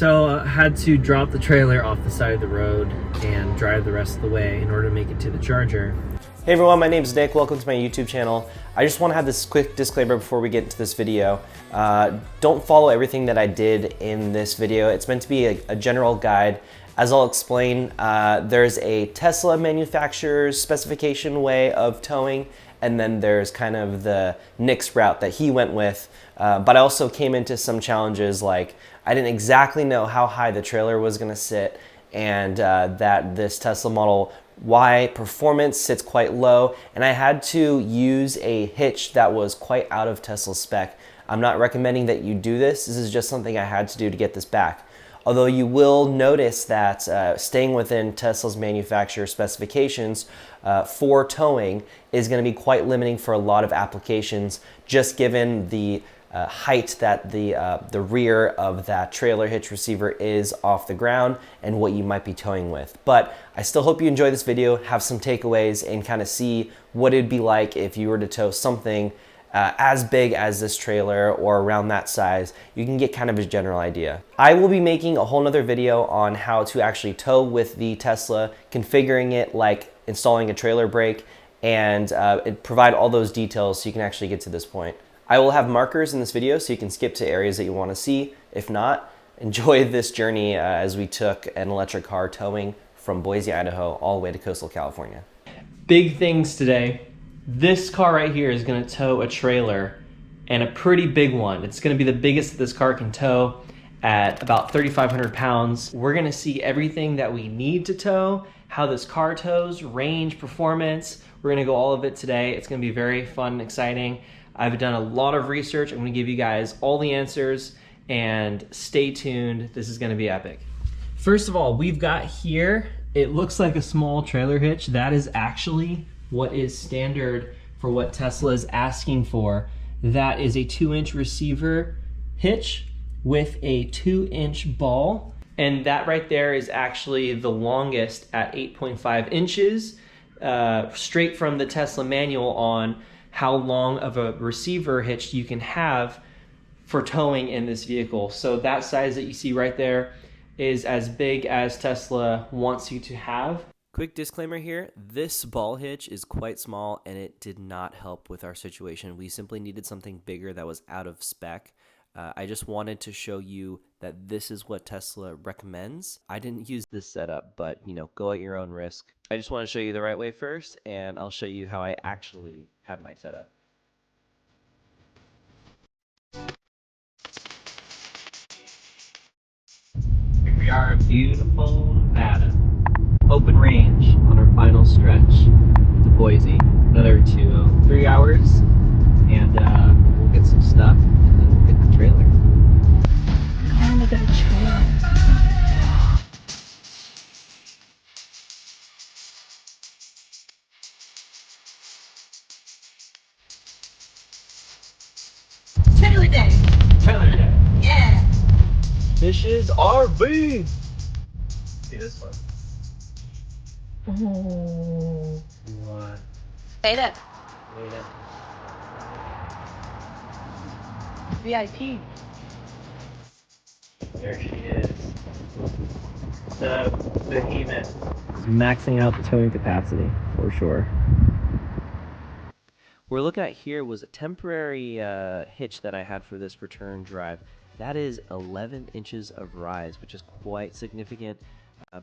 So I had to drop the trailer off the side of the road and drive the rest of the way in order to make it to the charger. Hey everyone, my name is Nick. Welcome to my YouTube channel. I just want to have this quick disclaimer before we get into this video. Don't follow everything that I did in this video. It's meant to be a general guide. As I'll explain, there's a Tesla manufacturer's specification way of towing, and then there's kind of the Nick's route that he went with. But I also came into some challenges, like I didn't exactly know how high the trailer was going to sit, and that this Tesla Model Y performance sits quite low, and I had to use a hitch that was quite out of Tesla's spec. I'm not recommending that you do this. This is just something I had to do to get this back. Although you will notice that staying within Tesla's manufacturer specifications for towing is going to be quite limiting for a lot of applications, just given the height that the rear of that trailer hitch receiver is off the ground and what you might be towing with. But I still hope you enjoy this video, have some takeaways, and kind of see what it'd be like if you were to tow something as big as this trailer or around that size. You can get kind of a general idea. I will be making a whole nother video on how to actually tow with the Tesla, configuring it like installing a trailer brake, and provide all those details so you can actually get to this point. I will have markers in this video so you can skip to areas that you want to see. If not, enjoy this journey as we took an electric car towing from Boise, Idaho, all the way to coastal California. Big things today. This car right here is going to tow a trailer, and a pretty big one. It's going to be the biggest that this car can tow at about 3,500 pounds. We're going to see everything that we need to tow, how this car tows, range, performance. We're going to go all of it today. It's going to be very fun and exciting. I've done a lot of research. I'm going to give you guys all the answers, and stay tuned. This is going to be epic. First of all, we've got here, it looks like a small trailer hitch. That is actually what is standard for what Tesla is asking for. That is a 2-inch receiver hitch with a 2-inch ball, and that right there is actually the longest at 8.5 inches, straight from the Tesla manual on how long of a receiver hitch you can have for towing in this vehicle. So that size that you see right there is as big as Tesla wants you to have. Quick disclaimer here, this ball hitch is quite small and it did not help with our situation. We simply needed something bigger that was out of spec. I just wanted to show you that this is what Tesla recommends. I didn't use this setup, but go at your own risk. I just want to show you the right way first, and I'll show you how I actually have my setup. Here we are in beautiful Nevada. Open range on our final stretch to Boise. Another 3 hours, and we'll get some stuff, and then we'll get the trailer. Oh, look at the trailer. Trailer day. Trailer day. Yeah. This is RV. See this one? Oh. What? Say that. Wait up. VIP. There she is. The behemoth. Maxing out the towing capacity, for sure. We're looking at here was a temporary hitch that I had for this return drive. That is 11 inches of rise, which is quite significant.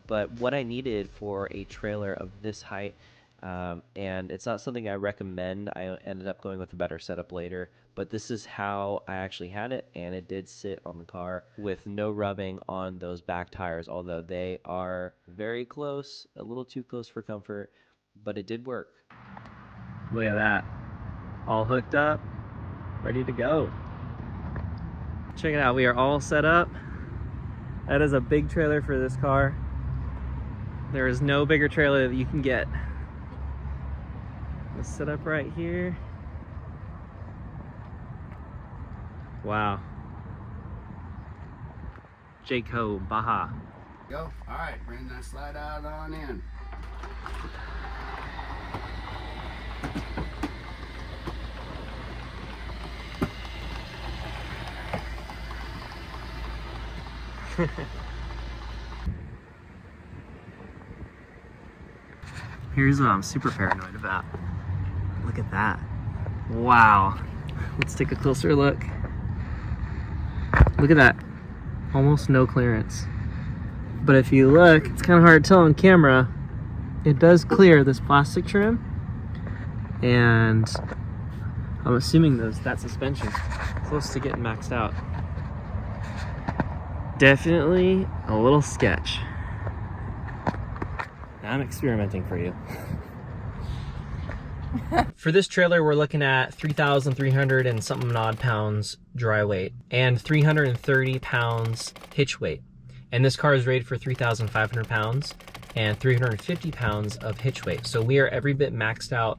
But what I needed for a trailer of this height, and it's not something I recommend. I ended up going with a better setup later, but this is how I actually had it, and it did sit on the car with no rubbing on those back tires, although they are very close, a little too close for comfort, but it did work. Look at that. All hooked up, ready to go. Check it out, we are all set up. That is a big trailer for this car. There is no bigger trailer that you can get. Let's set up right here. Wow. Jayco, Baja. Go. All right, bring that slide out on in. Here's what I'm super paranoid about. Look at that. Wow. Let's take a closer look. Look at that. Almost no clearance. But if you look, it's kind of hard to tell on camera. It does clear this plastic trim. And I'm assuming that suspension's close to getting maxed out. Definitely a little sketch. I'm experimenting for you. For this trailer, we're looking at 3,300 and something odd pounds dry weight and 330 pounds hitch weight. And this car is rated for 3,500 pounds and 350 pounds of hitch weight. So we are every bit maxed out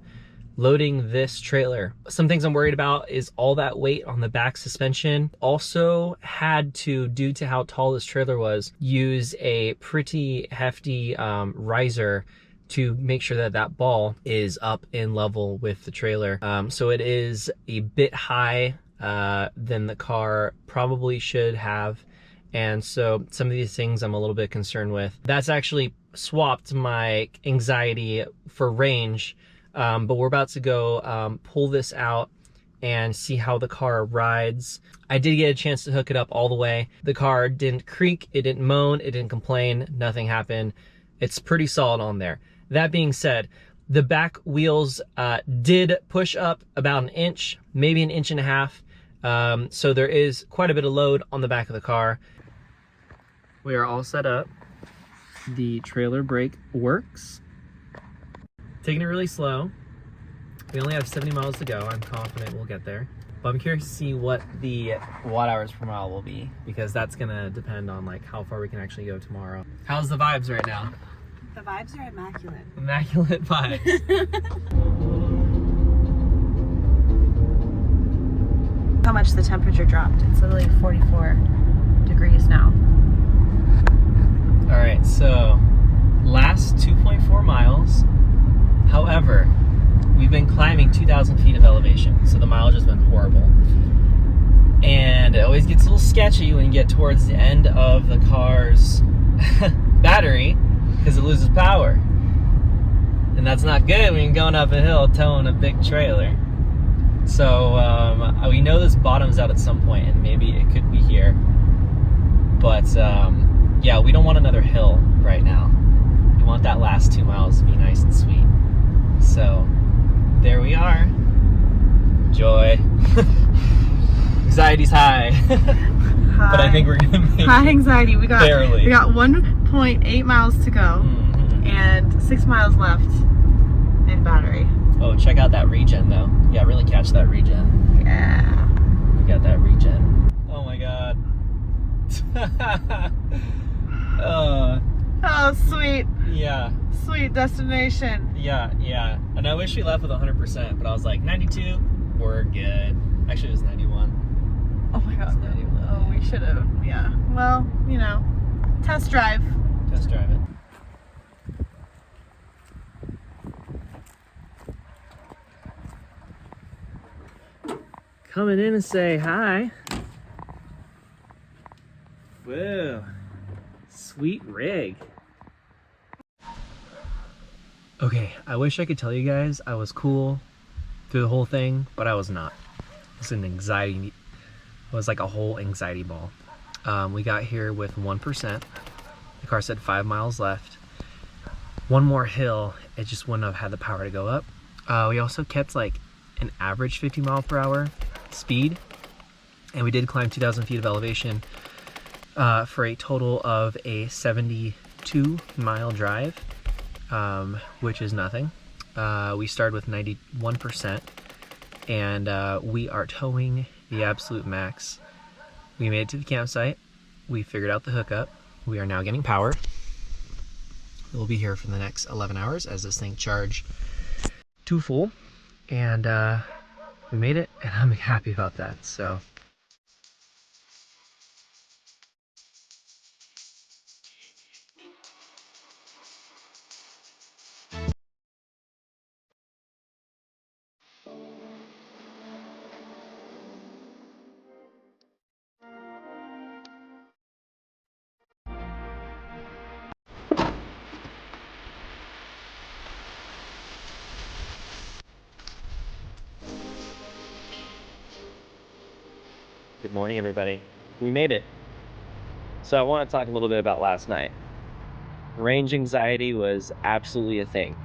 loading this trailer. Some things I'm worried about is all that weight on the back suspension. Also had to, due to how tall this trailer was, use a pretty hefty riser to make sure that that ball is up in level with the trailer. So it is a bit high than the car probably should have. And so some of these things I'm a little bit concerned with. That's actually swapped my anxiety for range. But we're about to go pull this out and see how the car rides. I did get a chance to hook it up all the way. The car didn't creak, it didn't moan, it didn't complain, nothing happened. It's pretty solid on there. That being said, the back wheels did push up about an inch, maybe an inch and a half. So there is quite a bit of load on the back of the car. We are all set up. The trailer brake works. Taking it really slow. We only have 70 miles to go. I'm confident we'll get there. But I'm curious to see what the watt hours per mile will be, because that's gonna depend on like how far we can actually go tomorrow. How's the vibes right now? The vibes are immaculate. Immaculate vibes. How much the temperature dropped. It's literally 44 degrees now. All right, so last 2.4 miles. However, we've been climbing 2,000 feet of elevation, so the mileage has been horrible. And it always gets a little sketchy when you get towards the end of the car's battery, because it loses power. And that's not good when you're going up a hill towing a big trailer. So we know this bottoms out at some point, and maybe it could be here. But yeah, we don't want another hill right now. We want that last 2 miles to be nice and sweet. So there we are. Joy. Anxiety's high. High. But I think we're gonna make high anxiety. We got barely. We got 1.8 miles to go and 6 miles left in battery. Oh, check out that regen though. Yeah, really catch that regen. Yeah. We got that regen. Oh my god. Oh, sweet. Yeah. Sweet destination. Yeah. And I wish we left with 100%, but I was like, 92, we're good. Actually, it was 91. Oh my god. 91. Oh, we should have. Yeah. Well, you know, test drive. Test drive it. Coming in and say hi. Whoa. Sweet rig. Okay, I wish I could tell you guys I was cool through the whole thing, but I was not. It was an anxiety, it was like a whole anxiety ball. We got here with 1%. The car said 5 miles left. One more hill, it just wouldn't have had the power to go up. We also kept like an average 50 mile per hour speed, and we did climb 2,000 feet of elevation for a total of a 72 mile drive. Which is nothing. We started with 91%, and we are towing the absolute max. We made it to the campsite. We figured out the hookup. We are now getting power. We'll be here for the next 11 hours as this thing charged to full, and we made it, and I'm happy about that. So Good morning, everybody. We made it. So I want to talk a little bit about last night. Range anxiety was absolutely a thing.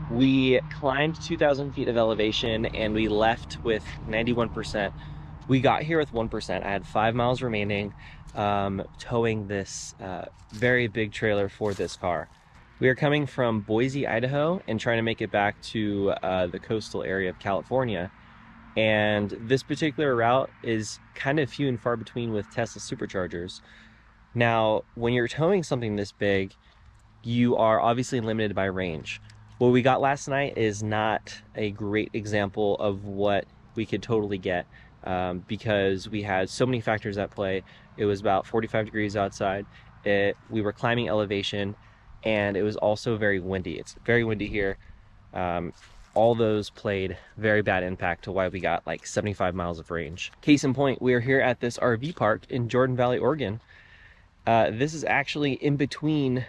We climbed 2,000 feet of elevation and we left with 91%. We got here with 1%. I had 5 miles remaining, towing this very big trailer for this car. We are coming from Boise, Idaho, and trying to make it back to the coastal area of California. And this particular route is kind of few and far between with Tesla superchargers. Now, when you're towing something this big, you are obviously limited by range. What we got last night is not a great example of what we could totally get because we had so many factors at play. It was about 45 degrees outside. We were climbing elevation, and it was also very windy. It's very windy here. All those played very bad impact to why we got like 75 miles of range. Case in point, we are here at this RV park in Jordan Valley, Oregon. This is actually in between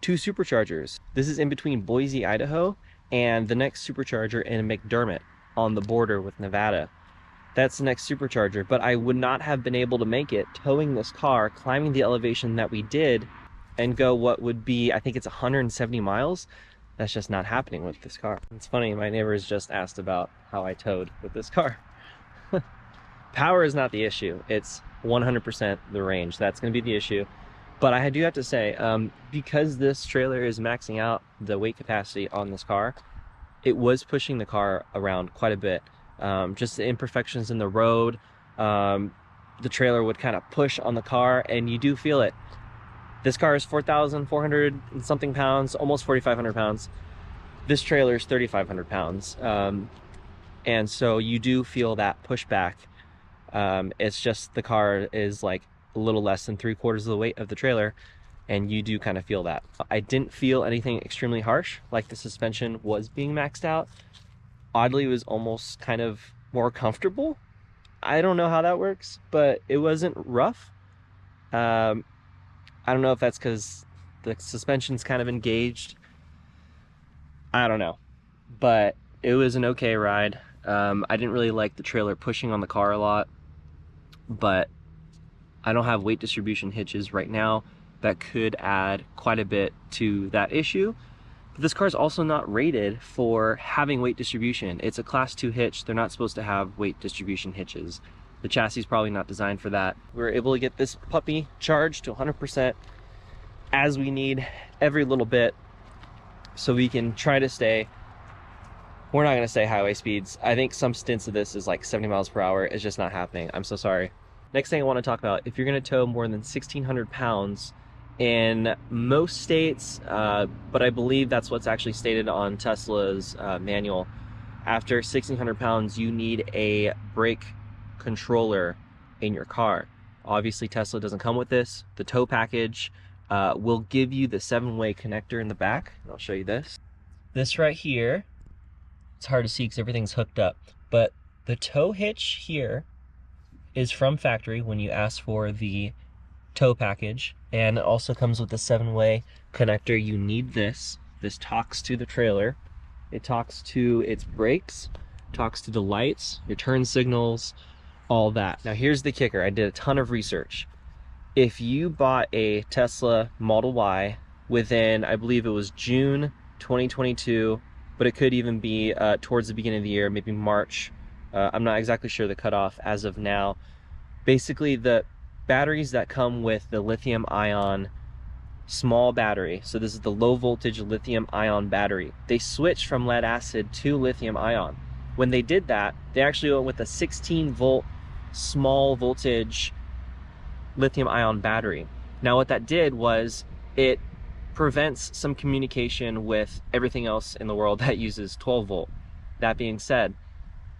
two superchargers. This is in between Boise, Idaho, and the next supercharger in McDermott on the border with Nevada. That's the next supercharger, but I would not have been able to make it towing this car, climbing the elevation that we did, and go what would be, I think it's 170 miles. That's just not happening with this car. It's funny, my neighbors just asked about how I towed with this car. Power is not the issue. It's 100% the range. That's going to be the issue. But I do have to say, because this trailer is maxing out the weight capacity on this car, it was pushing the car around quite a bit. Just the imperfections in the road, the trailer would kind of push on the car, and you do feel it. This car is 4,400 and something pounds, almost 4,500 pounds. This trailer is 3,500 pounds. And so you do feel that pushback. It's just the car is like a little less than 3/4 of the weight of the trailer, and you do kind of feel that. I didn't feel anything extremely harsh, like the suspension was being maxed out. Oddly, it was almost kind of more comfortable. I don't know how that works, but it wasn't rough. I don't know if that's because the suspension's kind of engaged. I don't know, but it was an okay ride. I didn't really like the trailer pushing on the car a lot, but I don't have weight distribution hitches right now. That could add quite a bit to that issue. But this car is also not rated for having weight distribution. It's a class 2 hitch. They're not supposed to have weight distribution hitches. The chassis is probably not designed for that. We were able to get this puppy charged to 100% as we need every little bit, so we can try to stay, we're not gonna say highway speeds. I think some stints of this is like 70 miles per hour. It's just not happening. I'm so sorry. Next thing I wanna talk about, if you're gonna tow more than 1,600 pounds in most states, but I believe that's what's actually stated on Tesla's manual, after 1,600 pounds, you need a brake controller in your car. Obviously Tesla doesn't come with this. The tow package will give you the 7-way connector in the back. I'll show you this. This right here, it's hard to see because everything's hooked up, but the tow hitch here is from factory when you ask for the tow package, and it also comes with the 7-way connector. You need this. This talks to the trailer. It talks to its brakes, talks to the lights, your turn signals, all that. Now here's the kicker. I did a ton of research. If you bought a Tesla Model Y within, I believe it was June 2022, but it could even be towards the beginning of the year, maybe March. I'm not exactly sure the cutoff as of now. Basically, the batteries that come with the lithium ion small battery, so this is the low voltage lithium ion battery, they switched from lead acid to lithium ion. When they did that, they actually went with a 16 volt small voltage lithium ion battery. Now what that did was it prevents some communication with everything else in the world that uses 12 volt. That being said,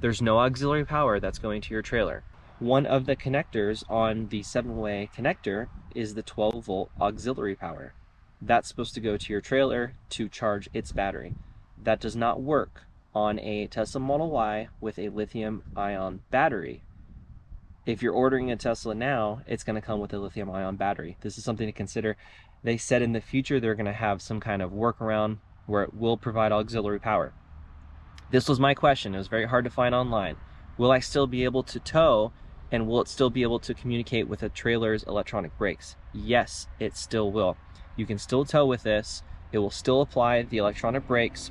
there's no auxiliary power that's going to your trailer. One of the connectors on the 7-way connector is the 12 volt auxiliary power. That's supposed to go to your trailer to charge its battery. That does not work on a Tesla Model Y with a lithium ion battery. If you're ordering a Tesla now, it's going to come with a lithium ion battery. This is something to consider. They said in the future they're going to have some kind of workaround where it will provide auxiliary power. This was my question. It was very hard to find online. Will I still be able to tow And will it still be able to communicate with a trailer's electronic brakes? Yes, it still will. You can still tow with this. It will still apply the electronic brakes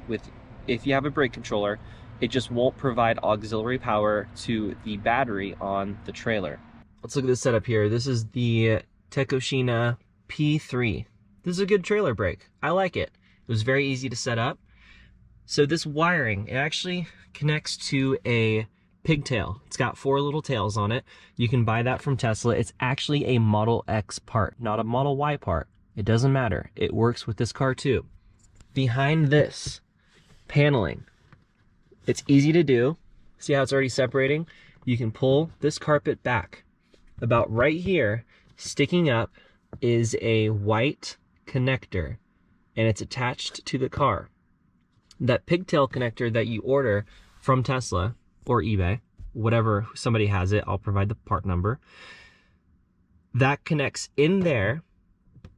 if you have a brake controller. It just won't provide auxiliary power to the battery on the trailer. Let's look at this setup here. This is the Tekoshina P3. This is a good trailer brake. I like it. It was very easy to set up. So this wiring, it actually connects to a pigtail. It's got 4 little tails on it. You can buy that from Tesla. It's actually a Model X part, not a Model Y part. It doesn't matter. It works with this car too. Behind this paneling, it's easy to do. See how it's already separating? You can pull this carpet back. About right here, sticking up, is a white connector, and it's attached to the car. That pigtail connector that you order from Tesla or eBay, whatever, somebody has it, I'll provide the part number. That connects in there.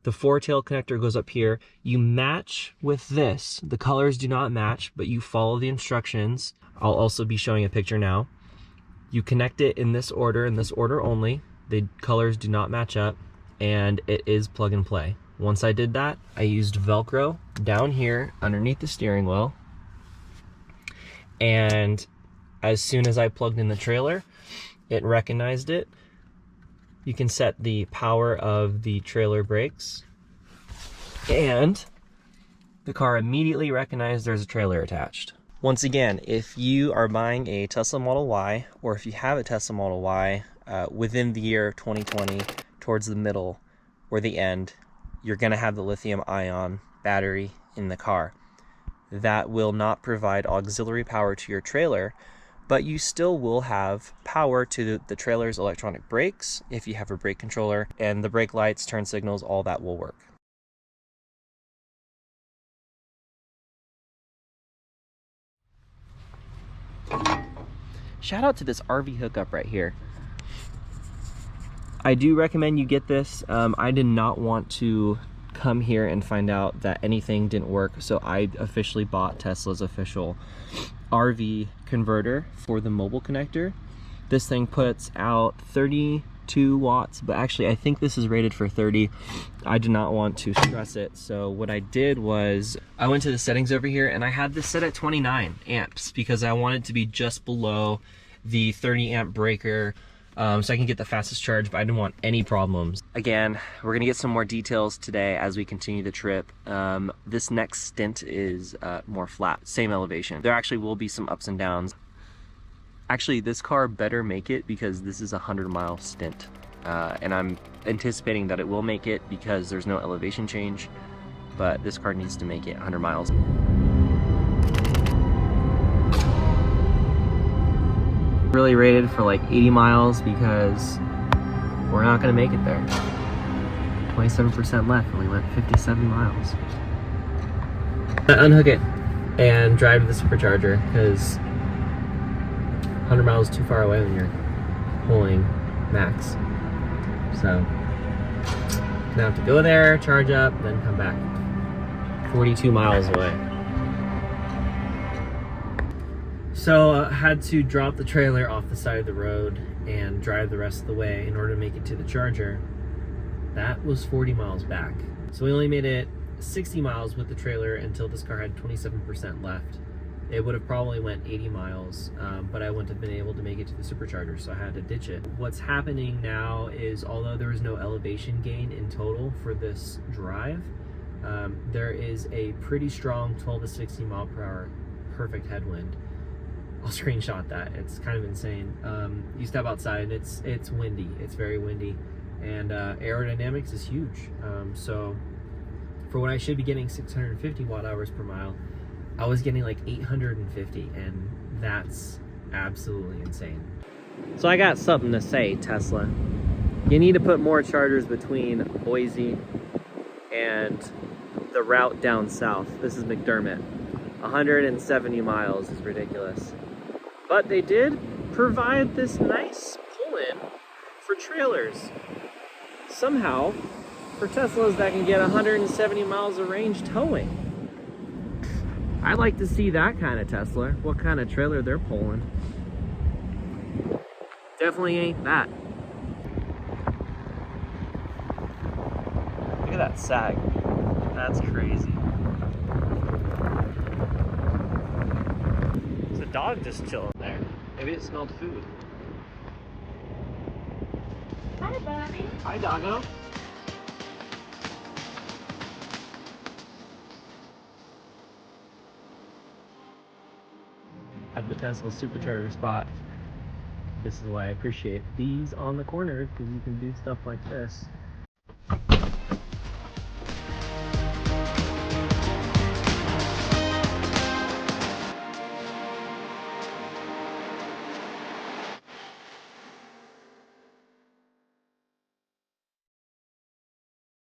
The 4-tail connector goes up here. You match with this. The colors do not match, but you follow the instructions. I'll also be showing a picture now. You connect it in this order only. The colors do not match up, and it is plug and play. Once I did that, I used Velcro down here underneath the steering wheel, and as soon as I plugged in the trailer, it recognized it. You can set the power of the trailer brakes, and the car immediately recognized there's a trailer attached. Once again, if you are buying a Tesla Model Y, or if you have a Tesla Model Y within the year 2020, towards the middle or the end, you're going to have the lithium-ion battery in the car. That will not provide auxiliary power to your trailer, but you still will have power to the trailer's electronic brakes if you have a brake controller, and the brake lights, turn signals, all that will work. Shout out to this RV hookup right here. I do recommend you get this. I did not want to come here and find out that anything didn't work, so I officially bought Tesla's official RV converter for the mobile connector. This thing puts out 32 watts, but actually I think this is rated for 30. I did not want to stress it, so what I did was I went to the settings over here and I had this set at 29 amps because I wanted to be just below the 30 amp breaker, so I can get the fastest charge, but I didn't want any problems. Again, we're gonna get some more details today as we continue the trip. This next stint is more flat, same elevation. There actually will be some ups and downs. Actually, this car better make it because this is a 100-mile stint. And I'm anticipating that it will make it because there's no elevation change, but this car needs to make it 100 miles. Really rated for like 80 miles because we're not gonna make it there. 27% left, only went 57 miles. Unhook it and drive to the supercharger because 100 miles is too far away when you're pulling max. So now I have to go there, charge up, then come back. 42 miles away. So I had to drop the trailer off the side of the road and drive the rest of the way in order to make it to the charger. That was 40 miles back. So we only made it 60 miles with the trailer until this car had 27% left. It would have probably went 80 miles, but I wouldn't have been able to make it to the supercharger, so I had to ditch it. What's happening now is, although there was no elevation gain in total for this drive, there is a pretty strong 12 to 60 mile per hour perfect headwind. I'll screenshot that. It's kind of insane. You step outside, it's windy. It's very windy, and aerodynamics is huge. So for what I should be getting 650 watt hours per mile, I was getting like 850, and that's absolutely insane. So I got something to say, Tesla. You need to put more chargers between Boise and the route down south. This is McDermott. 170 miles is ridiculous. But they did provide this nice pull-in for trailers. Somehow, for Teslas that can get 170 miles of range towing. I'd like to see that kind of Tesla, what kind of trailer they're pulling. Definitely ain't that. Look at that sag. That's crazy. There's a dog just chilling there. Maybe it smelled food. Hi, buddy. Hi, doggo. At the Tesla supercharger spot. This is why I appreciate these on the corner, because you can do stuff like this.